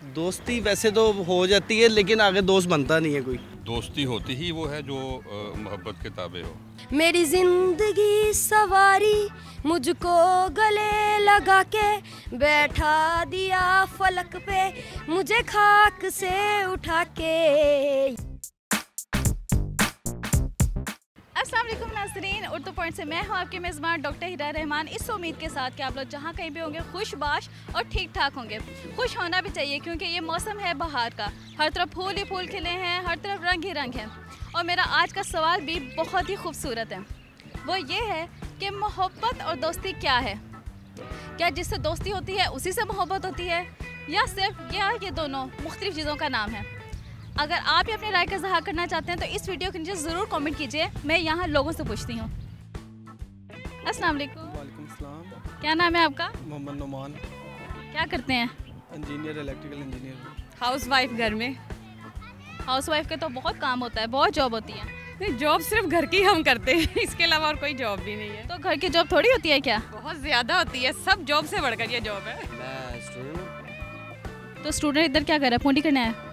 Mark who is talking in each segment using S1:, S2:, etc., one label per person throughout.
S1: दोस्ती वैसे तो हो जाती है लेकिन आगे दोस्त बनता नहीं है कोई।
S2: दोस्ती होती ही वो है जो मोहब्बत के ताबे हो।
S3: मेरी जिंदगी सवारी मुझको गले लगा के बैठा दिया फलक पे मुझे खाक से उठा के।
S4: अस्सलाम वालेकुम नाज़रीन, उर्दू पॉइंट से मैं हूँ आपके मेज़बान डॉक्टर हिरा रहमान। इस उम्मीद के साथ कि आप लोग जहाँ कहीं भी होंगे खुशबाश और ठीक ठाक होंगे। खुश होना भी चाहिए क्योंकि ये मौसम है बहार का, हर तरफ फूल ही फूल खिले हैं, हर तरफ रंग ही रंग है। और मेरा आज का सवाल भी बहुत ही खूबसूरत है, वो ये है कि मोहब्बत और दोस्ती क्या है? क्या जिससे दोस्ती होती है उसी से मोहब्बत होती है, या सिर्फ ये दोनों मुख्तलिफ चीज़ों का नाम है? अगर आप भी अपनी राय का इज़हार करना चाहते हैं तो इस वीडियो के नीचे ज़रूर कमेंट कीजिए। मैं यहाँ लोगों से पूछती हूँ। अस्सलाम वालेकुम।
S5: वालेकुम सलाम।
S4: क्या नाम है आपका?
S5: मोहम्मद नुमान।
S4: क्या करते हैं?
S5: Engineer, electrical engineer.
S6: House wife घर में।
S4: हाउस वाइफ के तो बहुत काम होता है, बहुत जॉब होती है।
S6: नहीं, जॉब सिर्फ घर की हम करते हैं, इसके अलावा और कोई जॉब भी नहीं है।
S4: तो घर की जॉब थोड़ी होती है क्या?
S6: बहुत ज़्यादा होती है, सब जॉब से बढ़कर ये जॉब है।
S7: मैं स्टूडेंट हूँ।
S4: तो स्टूडेंट इधर क्या कर रहा है, पूंडी करना है?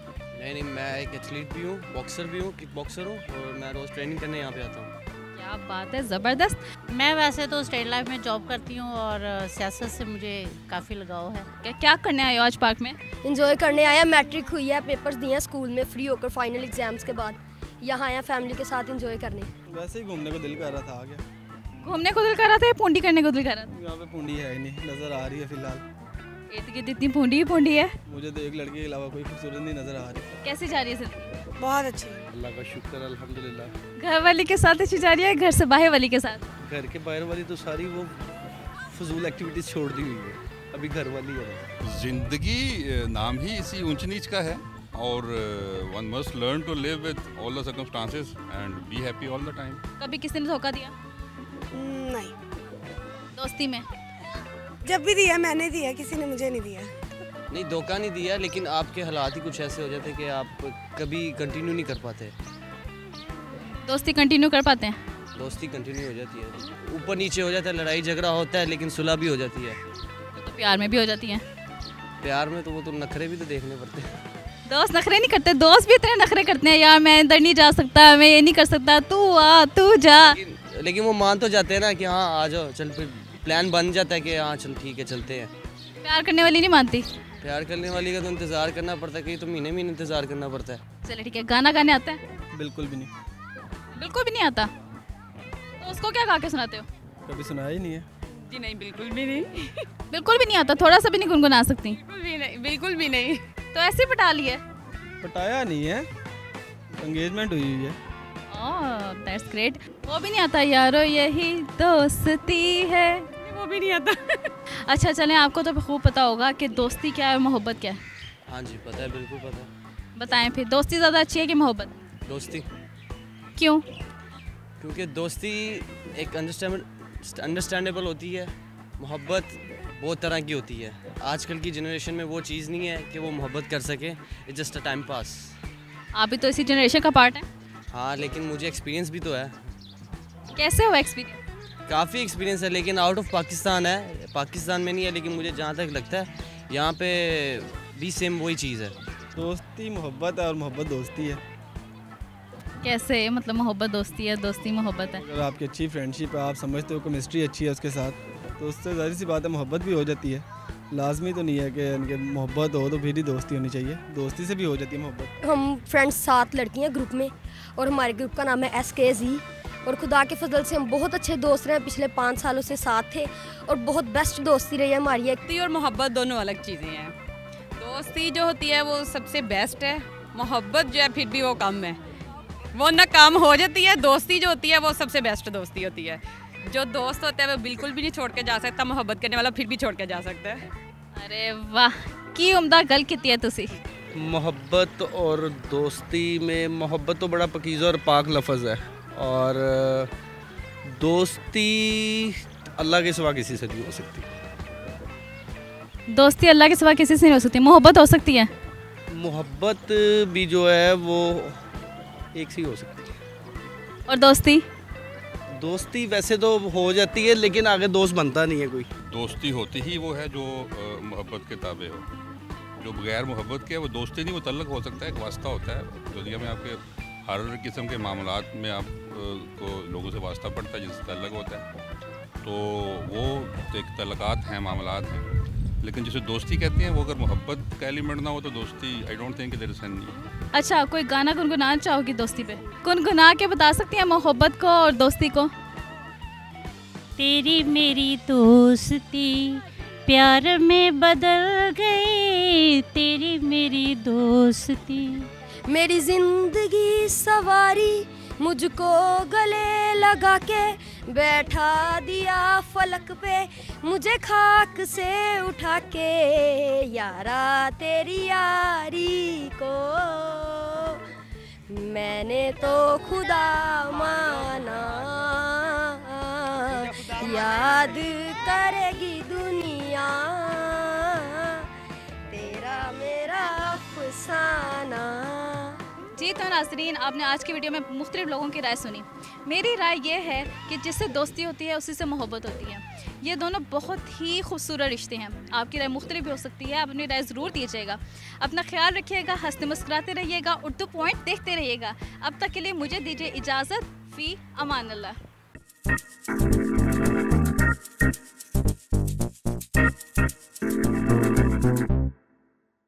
S7: नहीं, मैं एक एथलीट भी हूँ, बॉक्सर भी हूँ, किक बॉक्सर हूँ और मैं रोज़ ट्रेनिंग करने यहाँ पे आता हूँ।
S4: क्या बात है, ज़बरदस्त।
S8: मैं वैसे तो स्टेट लाइफ में जॉब करती हूँ और सियासत से मुझे काफ़ी लगाव है।
S4: क्या करने आए हो आज पार्क में?
S3: इंजॉय करने आया, मैट्रिक हुई है, पेपर्स दिए हैं स्कूल में फ्री होकर फाइनल एग्जाम्स के बाद। यहाँ आया फैमिली के साथ इंजॉय करने।
S5: वैसे ही घूमने को दिल कर रहा था, आ गया।
S4: घूमने को दिल कर रहा था या पूंडी करने को दिल कर रहा था?
S5: यहाँ पे पूंडी है ही नहीं, नज़र आ रही है फिलहाल।
S4: इतनी पूंडी ही पूंडी है।
S5: मुझे तो एक लड़की के अलावा कोई खूबसूरत नहीं नज़र आ रही।
S4: कैसी जा रही है जिंदगी?
S6: बहुत अच्छी।
S1: अल्लाह का शुक्र अल्हम्दुलिल्लाह।
S4: घर वाली के साथ अच्छी जा रही है, घर से बाहर वाली के साथ?
S1: घर के बाहर वाली तो सारी वो फजूल एक्टिविटीज़ छोड़ दी हुई है, अभी घर वाली है।
S2: जिंदगी नाम ही इसी ऊंच नीच का है और one must learn to live with all the circumstances and be happy all the time.
S4: कभी किसी ने धोखा दिया
S6: नहीं,
S4: दोस्ती में?
S6: जब भी दिया मैंने दिया, किसी ने मुझे नहीं दिया।
S7: नहीं, धोखा नहीं दिया, लेकिन आपके हालात ही कुछ ऐसे हो जाते हैं कि आप कभी कंटिन्यू नहीं कर पाते।
S4: दोस्ती कंटिन्यू कर पाते हैं?
S7: दोस्ती कंटिन्यू हो जाती है, ऊपर नीचे हो जाता है, लड़ाई झगड़ा होता है, लेकिन सुलह भी हो जाती है।
S4: तो प्यार में भी हो जाती है?
S7: प्यार में तो वो तो नखरे भी तो देखने पड़ते हैं।
S4: दोस्त नखरे नहीं करते? दोस्त भी इतने नखरे करते हैं, यार मैं इधर नहीं जा सकता, मैं ये नहीं कर सकता, तू आ तू जा।
S7: लेकिन वो मान तो जाते हैं ना कि हाँ आ जाओ, चल फिर प्लान बन जाता है कि हाँ चल ठीक है चलते हैं।
S4: प्यार करने वाली नहीं मानती?
S7: प्यार करने वाली का तो इंतज़ार करना पड़ता है, कहीं तो महीने इंतज़ार करना पड़ता है।
S4: चले ठीक है। गाना गाने आता है?
S5: बिल्कुल भी नहीं।
S4: बिल्कुल भी नहीं आता? तो उसको क्या गा के सुनाते हो?
S5: कभी सुनाया ही नहीं है।
S6: जी नहीं, बिल्कुल भी नहीं।
S4: बिल्कुल भी नहीं आता? थोड़ा सा भी नहीं गुनगुना सकती?
S6: बिल्कुल भी नहीं, बिल्कुल भी नहीं।
S4: तो ऐसे ही पटा ली है?
S5: पटाया नहीं है, एंगेजमेंट हुई हुई है।
S4: Oh that's great. वो भी नहीं आता? यारो यही दोस्ती है,
S6: वो भी नहीं आता।
S4: अच्छा चलें, आपको तो खूब पता होगा कि दोस्ती क्या है और मोहब्बत क्या है।
S7: हाँ जी पता है, बिल्कुल पता है।
S4: बताएं फिर, दोस्ती ज़्यादा अच्छी है कि मोहब्बत?
S7: दोस्ती।
S4: क्यों?
S7: क्योंकि दोस्ती एक अंडरस्टैंडेबल होती है, मोहब्बत बहुत तरह की होती है। आजकल की जनरेशन में वो चीज़ नहीं है कि वो मोहब्बत कर सके, it's just a time pass.
S4: आप भी तो इसी जनरेशन का पार्ट हैं।
S7: हाँ, लेकिन मुझे एक्सपीरियंस भी तो है।
S4: कैसे हुआ एक्सपीरियंस?
S7: काफ़ी एक्सपीरियंस है, लेकिन आउट ऑफ पाकिस्तान है, पाकिस्तान में नहीं है, लेकिन मुझे जहाँ तक लगता है यहाँ पे भी सेम वही चीज़ है।
S5: दोस्ती मोहब्बत है और मोहब्बत दोस्ती है।
S4: कैसे मतलब मोहब्बत दोस्ती है, दोस्ती मोहब्बत है?
S5: अगर आपकी अच्छी फ्रेंडशिप है, आप समझते हो केमिस्ट्री अच्छी है उसके साथ, तो उससे ज़ाहिर सी बात है मोहब्बत भी हो जाती है। लाजमी तो नहीं है कि उनके मोहब्बत हो तो फिर ही दोस्ती होनी चाहिए, दोस्ती से भी हो जाती है मोहब्बत।
S3: हम फ्रेंड्स 7 लड़कियाँ ग्रुप में, और हमारे ग्रुप का नाम है SKZ। और खुदा के फजल से हम बहुत अच्छे दोस्त रहे, पिछले 5 सालों से साथ थे और बहुत बेस्ट दोस्ती रही है हमारी।
S6: दोस्ती और मोहब्बत दोनों अलग चीज़ें हैं। दोस्ती जो होती है वो सबसे बेस्ट है, मोहब्बत जो है फिर भी वो कम है, वो ना काम हो जाती है। दोस्ती जो होती है वो सबसे बेस्ट दोस्ती होती है। जो दोस्त होता है वो बिल्कुल भी नहीं छोड़ के जा सकता, मोहब्बत करने वाला फिर भी छोड़ के जा सकता है।
S4: अरे वाह, की उम्दा गल की है तुसी।
S1: मोहब्बत और दोस्ती में मोहब्बत तो बड़ा पकीज़ा और पाक लफ्ज़ है, और दोस्ती अल्लाह के सिवा किसी से नहीं हो सकती।
S4: दोस्ती अल्लाह के सिवा किसी से नहीं हो सकती, मोहब्बत हो सकती है?
S1: मोहब्बत भी जो है वो एक सी हो सकती है।
S4: और दोस्ती?
S1: दोस्ती वैसे तो हो जाती है लेकिन आगे दोस्त बनता नहीं है कोई।
S2: दोस्ती होती ही वो है जो मोहब्बत के ताबे हो। जो बगैर मोहब्बत के वो दोस्ती नहीं, वो तल्लक हो सकता है, एक वास्ता होता है दुनिया में। आपके हर किस्म के मामलात में आप को लोगों से वास्ता पड़ता है जिससे तल्लक होता है, तो वो एक तल्लकात हैं, मामलात हैं। लेकिन जिसे दोस्ती कहते हैं वो अगर मोहब्बत का एलिमेंट ना हो तो दोस्ती I don't think there is any.
S4: अच्छा, कोई गाना गुनगुनाना चाहोगी दोस्ती पे? गुनगुना के बता सकती हैं मोहब्बत को और दोस्ती को?
S8: तेरी मेरी दोस्ती प्यार में बदल गई, तेरी मेरी दोस्ती।
S3: मेरी जिंदगी सवारी मुझको गले लगा के बैठा दिया फलक पे, मुझे खाक से उठा के यारा तेरी यारी को मैंने तो खुदा माना, याद करेगी दुनिया तेरा मेरा अफसाना।
S4: जी तो नाज़रीन, आपने आज की वीडियो में मुख्तलिफ लोगों की राय सुनी। मेरी राय ये है कि जिससे दोस्ती होती है उसी से मोहब्बत होती है। ये दोनों बहुत ही खूबसूरत रिश्ते हैं। आपकी राय मुख्तलिफ भी हो सकती है, आप अपनी राय ज़रूर दीजिएगा। अपना ख्याल रखिएगा, हंसते मुस्कुराते रहिएगा, उर्दू पॉइंट देखते रहिएगा। अब तक के लिए मुझे दीजिए इजाज़त। फ़ी अमान अल्लाह।